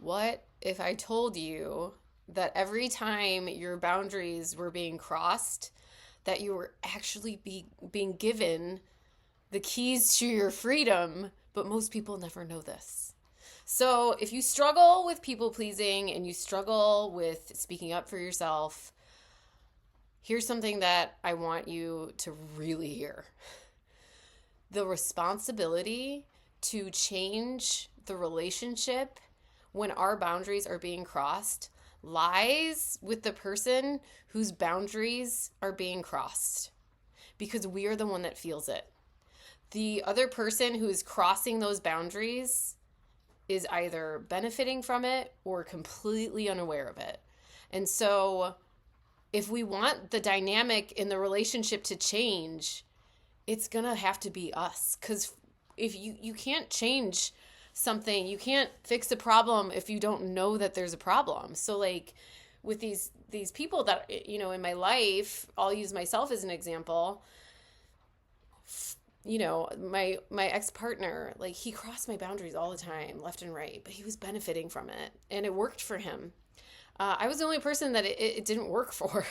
What if I told you that every time your boundaries were being crossed, that you were actually being given the keys to your freedom, but most people never know this. So, if you struggle with people pleasing and you struggle with speaking up for yourself, here's something that I want you to really hear. The responsibility to change the relationship when our boundaries are being crossed lies with the person whose boundaries are being crossed, because we are the one that feels it. The other person who is crossing those boundaries is either benefiting from it or completely unaware of it. And so, if we want the dynamic in the relationship to change, it's going to have to be us. Because if you can't change something, you can't fix a problem if you don't know that there's a problem. So, like, with these people that, in my life, I'll use myself as an example. My ex-partner, like, he crossed my boundaries all the time, left and right, but he was benefiting from it, and it worked for him. I was the only person that it didn't work for.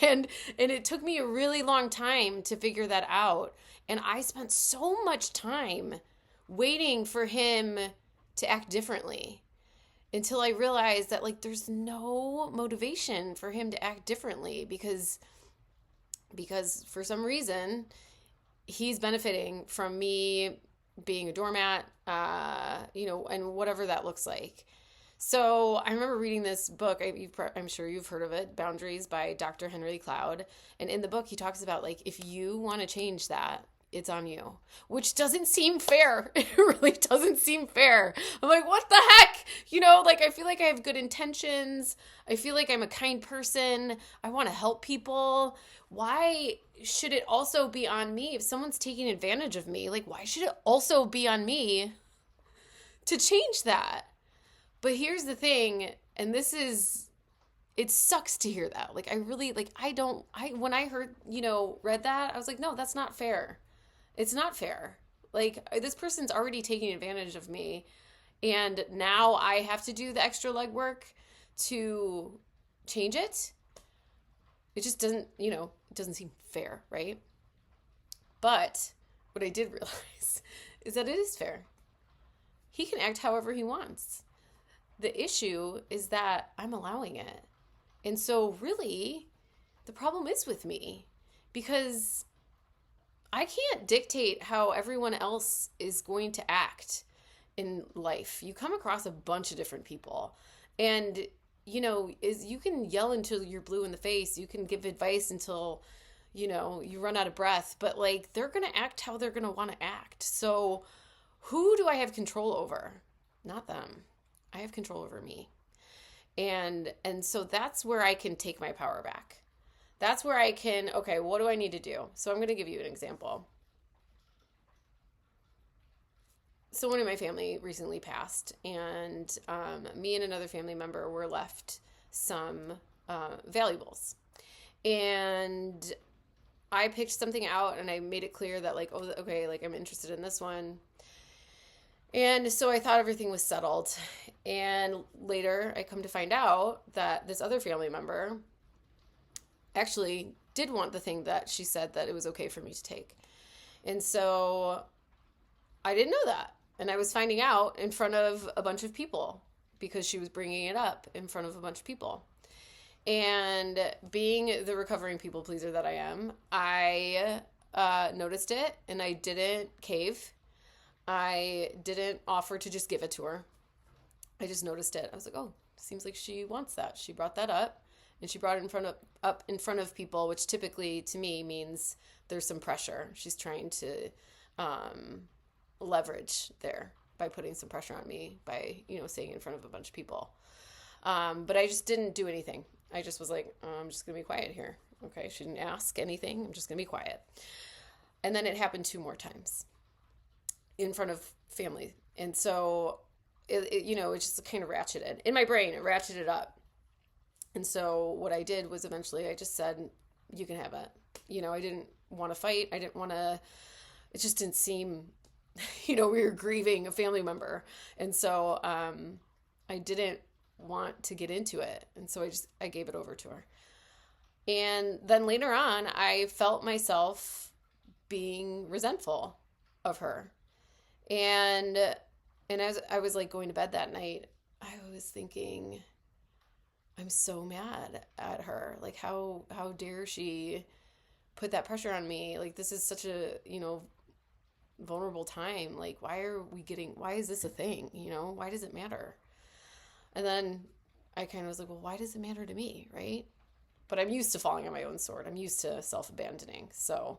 and it took me a really long time to figure that out. And I spent so much time waiting for him to act differently until I realized that, like, there's no motivation for him to act differently because for some reason he's benefiting from me being a doormat, and whatever that looks like. So I remember reading this book. I'm sure you've heard of it, Boundaries by Dr. Henry Cloud. And in the book, he talks about, like, if you want to change that, it's on you, which doesn't seem fair. It really doesn't seem fair. I'm like, what the heck? Like, I feel like I have good intentions. I feel like I'm a kind person. I want to help people. Why should it also be on me if someone's taking advantage of me? Like, why should it also be on me to change that? But here's the thing, and it sucks to hear that. Like, I really, like, when I read that, I was like, no, that's not fair. It's not fair. Like, this person's already taking advantage of me, and now I have to do the extra legwork to change it. It just doesn't, it doesn't seem fair, right? But what I did realize is that it is fair. He can act however he wants. The issue is that I'm allowing it. And so really, the problem is with me, because I can't dictate how everyone else is going to act in life. You come across a bunch of different people, and you can yell until you're blue in the face. You can give advice until you run out of breath, but, like, they're going to act how they're going to want to act. So who do I have control over? Not them. I have control over me. And so that's where I can take my power back. That's where I can, okay, what do I need to do? So I'm going to give you an example. Someone in my family recently passed, and me and another family member were left some valuables. And I picked something out, and I made it clear that, like, oh, okay, like, I'm interested in this one. And so I thought everything was settled. And later I come to find out that this other family member actually did want the thing that she said that it was okay for me to take. And so I didn't know that. And I was finding out in front of a bunch of people because she was bringing it up in front of a bunch of people. And being the recovering people pleaser that I am, I noticed it, and I didn't cave. I didn't offer to just give it to her. I just noticed it. I was like, oh, seems like she wants that. She brought that up, and she brought it up in front of people, which typically to me means there's some pressure. She's trying to leverage there by putting some pressure on me by, saying in front of a bunch of people. But I just didn't do anything. I just was like, I'm just going to be quiet here. Okay, she didn't ask anything. I'm just going to be quiet. And then it happened 2 more times in front of family. And so, it just kind of ratcheted. In my brain, it ratcheted up. And so what I did was eventually I just said, you can have it. I didn't want to fight. I didn't want to, it just didn't seem, we were grieving a family member. And so I didn't want to get into it. And so I gave it over to her. And then later on, I felt myself being resentful of her. And as I was like going to bed that night, I was thinking, I'm so mad at her. Like how dare she put that pressure on me? Like this is such a, vulnerable time. Like why is this a thing? Why does it matter? And then I kind of was like, well, why does it matter to me, right? But I'm used to falling on my own sword. I'm used to self-abandoning. So,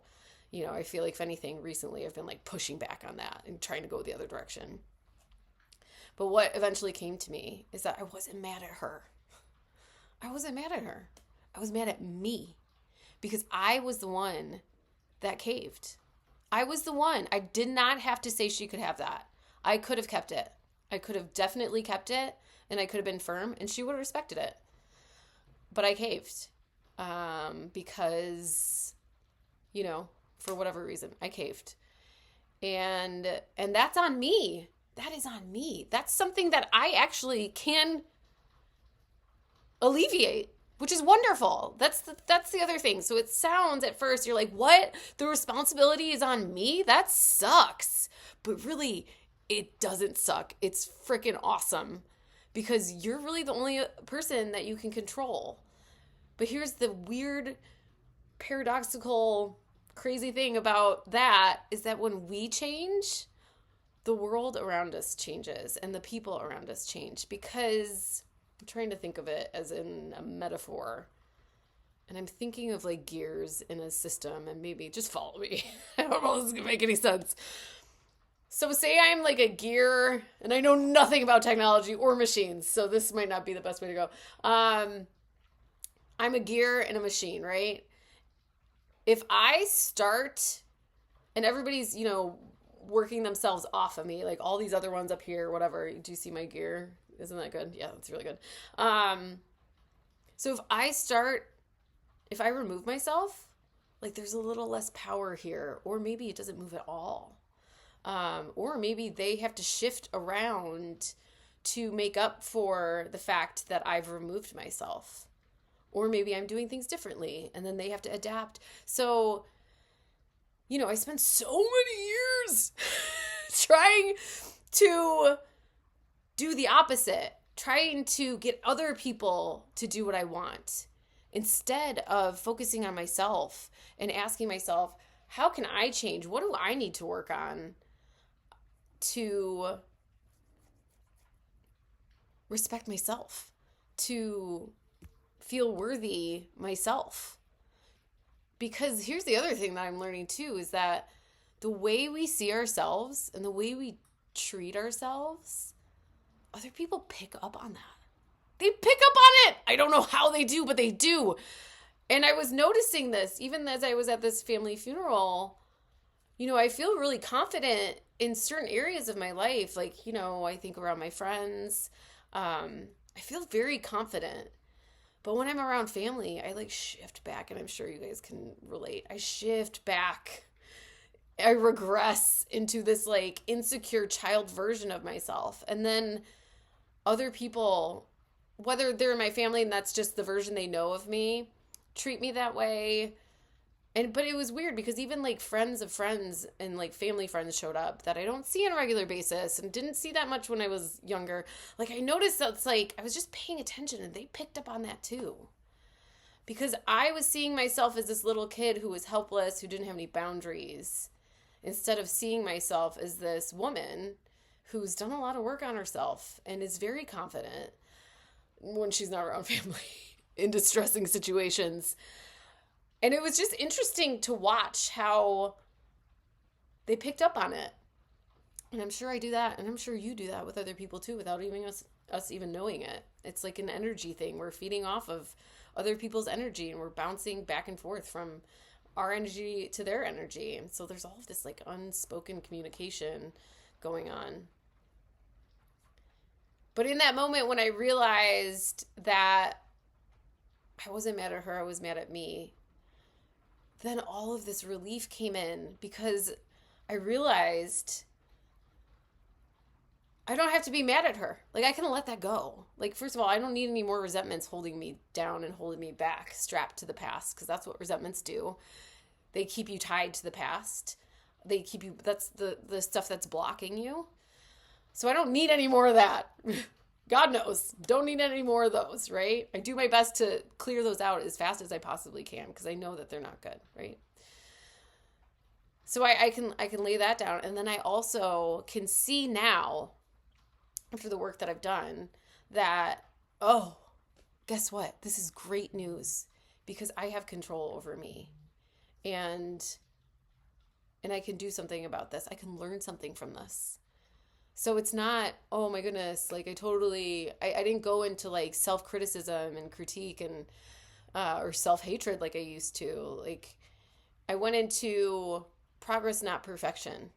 I feel like if anything, recently I've been like pushing back on that and trying to go the other direction. But what eventually came to me is that I wasn't mad at her. I wasn't mad at her. I was mad at me because I was the one that caved. I was the one. I did not have to say she could have that. I could have kept it. I could have definitely kept it, and I could have been firm, and she would have respected it. But I caved because, for whatever reason, I caved. And that's on me. That is on me. That's something that I actually can alleviate, which is wonderful. That's the other thing. So it sounds at first, you're like, what? The responsibility is on me? That sucks. But really, it doesn't suck. It's freaking awesome because you're really the only person that you can control. But here's the weird, paradoxical, crazy thing about that is that when we change, the world around us changes and the people around us change, because I'm trying to think of it as in a metaphor. And I'm thinking of like gears in a system, and maybe just follow me. I don't know if this is going to make any sense. So say I'm like a gear and I know nothing about technology or machines. So this might not be the best way to go. I'm a gear in a machine, right? If I start and everybody's, working themselves off of me, like all these other ones up here, whatever. Do you see my gear? Isn't that good? Yeah, that's really good. So if I remove myself, like there's a little less power here, or maybe it doesn't move at all. Or maybe they have to shift around to make up for the fact that I've removed myself. Or maybe I'm doing things differently and then they have to adapt. So, I spent so many years trying to do the opposite, trying to get other people to do what I want instead of focusing on myself and asking myself, how can I change? What do I need to work on to respect myself, to feel worthy myself? Because here's the other thing that I'm learning too, is that the way we see ourselves and the way we treat ourselves, other people pick up on that. They pick up on it. I don't know how they do, but they do. And I was noticing this even as I was at this family funeral. I feel really confident in certain areas of my life. Like, I think around my friends, I feel very confident. But when I'm around family, I like shift back, and I'm sure you guys can relate. I shift back. I regress into this like insecure child version of myself. And then other people, whether they're in my family and that's just the version they know of me, treat me that way. But it was weird because even like friends of friends and like family friends showed up that I don't see on a regular basis and didn't see that much when I was younger. Like I noticed that's like I was just paying attention and they picked up on that too. Because I was seeing myself as this little kid who was helpless, who didn't have any boundaries, instead of seeing myself as this woman who's done a lot of work on herself and is very confident when she's not around family in distressing situations. And it was just interesting to watch how they picked up on it. And I'm sure I do that, and I'm sure you do that with other people too, without even us even knowing it. It's like an energy thing. We're feeding off of other people's energy, and we're bouncing back and forth from our energy to their energy. And so there's all of this like unspoken communication going on. But in that moment when I realized that I wasn't mad at her, I was mad at me, then all of this relief came in because I realized I don't have to be mad at her. Like, I can let that go. Like, first of all, I don't need any more resentments holding me down and holding me back, strapped to the past, because that's what resentments do. They keep you tied to the past. They keep you, that's the stuff that's blocking you. So I don't need any more of that. God knows. Don't need any more of those, right? I do my best to clear those out as fast as I possibly can because I know that they're not good, right? So I can lay that down. And then I also can see now, after the work that I've done, that, oh, guess what? This is great news because I have control over me. And I can do something about this. I can learn something from this. So it's not, oh my goodness, like I didn't go into like self-criticism and critique and, or self-hatred like I used to. Like I went into progress, not perfection.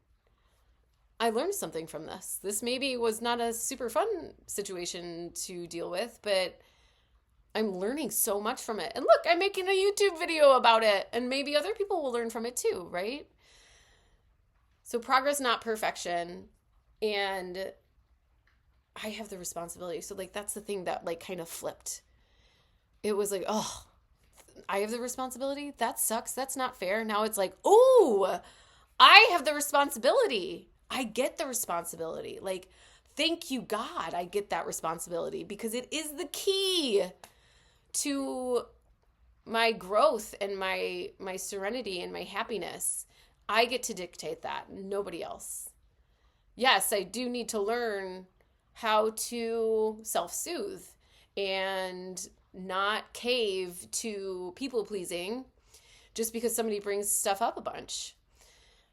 I learned something from this. This maybe was not a super fun situation to deal with, but I'm learning so much from it. And look, I'm making a YouTube video about it, and maybe other people will learn from it too, right? So progress, not perfection. And I have the responsibility. So like, that's the thing that like kind of flipped. It was like, oh, I have the responsibility. That sucks. That's not fair. Now it's like, oh, I have the responsibility. I get the responsibility. Like, thank you, God. I get that responsibility because it is the key to my growth and my serenity and my happiness. I get to dictate that. Nobody else. Yes, I do need to learn how to self-soothe and not cave to people pleasing just because somebody brings stuff up a bunch.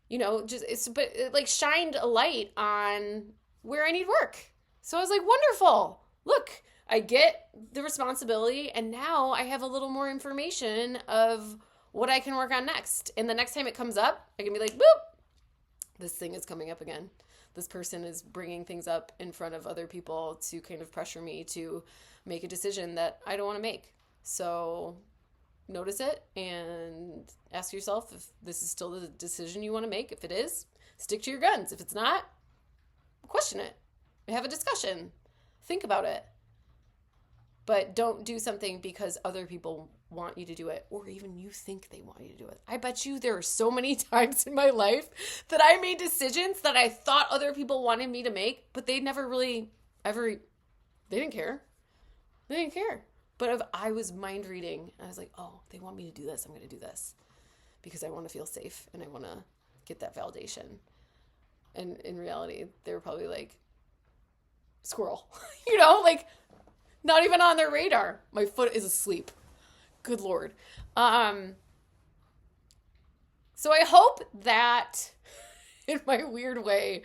You know, but it like shined a light on where I need work. So I was like, wonderful. Look, I get the responsibility and now I have a little more information of what I can work on next. And the next time it comes up, I can be like, boop, this thing is coming up again. This person is bringing things up in front of other people to kind of pressure me to make a decision that I don't want to make. So notice it and ask yourself if this is still the decision you want to make. If it is, stick to your guns. If it's not, question it. Have a discussion. Think about it. But don't do something because other people want you to do it, or even you think they want you to do it. I bet you there are so many times in my life that I made decisions that I thought other people wanted me to make, but they never really ever, they didn't care. They didn't care. But if I was mind reading, I was like, oh, they want me to do this, I'm going to do this because I want to feel safe and I want to get that validation. And in reality, they were probably like, squirrel, you know, like not even on their radar. My foot is asleep. Good Lord. So I hope that, in my weird way,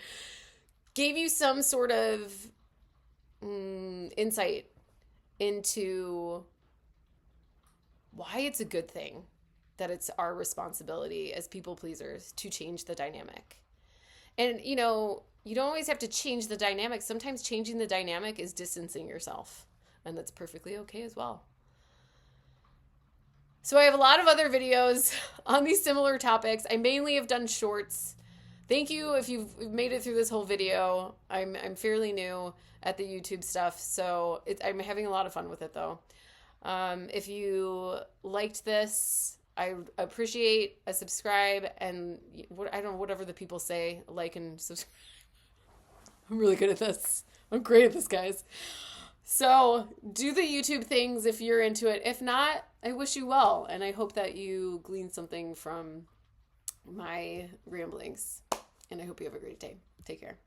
gave you some sort of insight into why it's a good thing that it's our responsibility as people pleasers to change the dynamic. And, you know, you don't always have to change the dynamic. Sometimes changing the dynamic is distancing yourself, and that's perfectly okay as well. So I have a lot of other videos on these similar topics. I mainly have done shorts. Thank you if you've made it through this whole video. I'm fairly new at the YouTube stuff, so I'm having a lot of fun with it though. If you liked this, I appreciate a subscribe and I don't know, whatever the people say, like and subscribe. I'm really good at this. I'm great at this, guys. So do the YouTube things if you're into it. If not, I wish you well, and I hope that you glean something from my ramblings. And I hope you have a great day. Take care.